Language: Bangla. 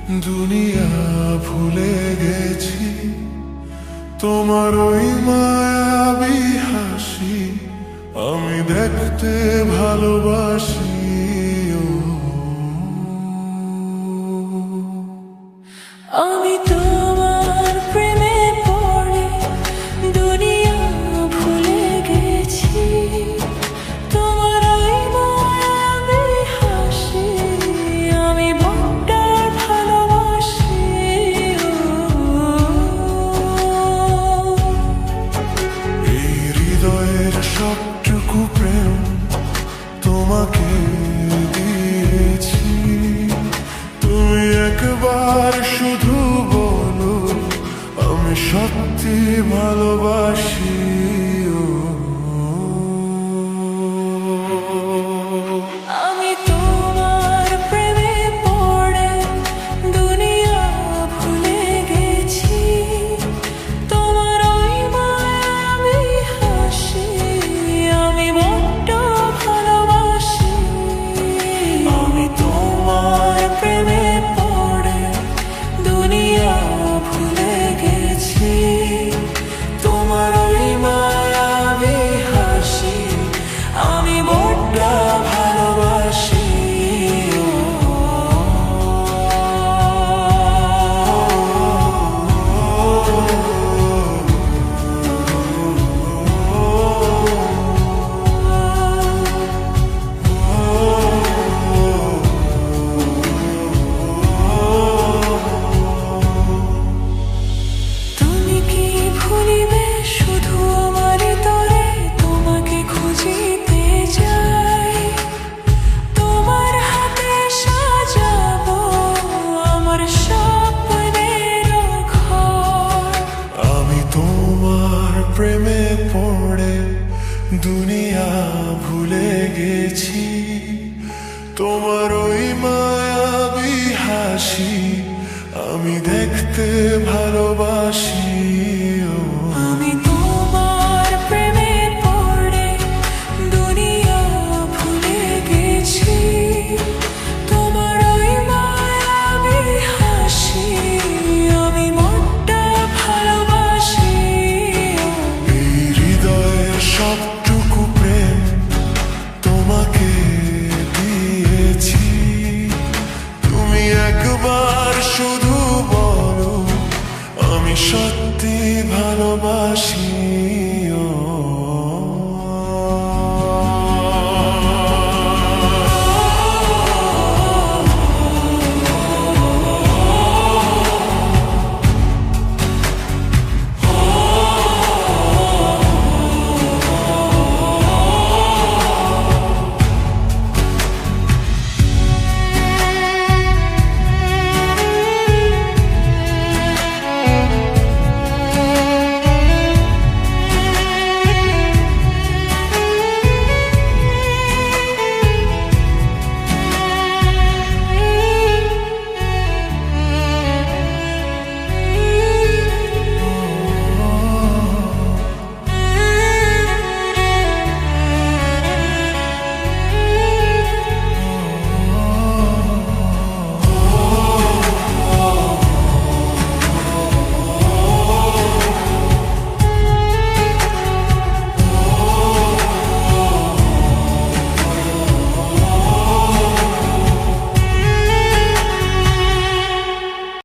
দুনিয়া ভুলে গেছি তোমার ওই মায়াবী হাসি আমি দেখতে ভালোবাসি। আমি তোমার প্রেমে পড়ে দুনিয়া ভুলে গেছি, তোমার ওই মায়াবী হাসি আমি বড্ড ভালোবাসি। এই হৃদয়ের সবটুকু প্রেম তোমাকে দিয়েছি, তুমি একবার শুধু বলো আমি সত্যি ভালোবাসি। আমি তোমার প্রেমে পড়ে দুনিয়া ভুলে গেছি, তোমার ওই মায়াবী হাসি আমি বড্ড ভালোবাসি। আমি তোমার প্রেমে পড়ে দুনিয়া ভুলে গেছি, তোমার ওই মায়াবী হাসি আমি বড্ড ভালোবাসি। তুমি কি ভুলিবে শুধু আমার তরে তোমাকে খুঁজিতে যাই, তোমার হাতে সাজাবো আমার স্বপ্নের ঘর। আমি তোমার প্রেমে পড়ে দুনিয়া ভুলে গেছি, তোমার ওই মায়াবী হাসি আমি দেখতে ভালোবাসি।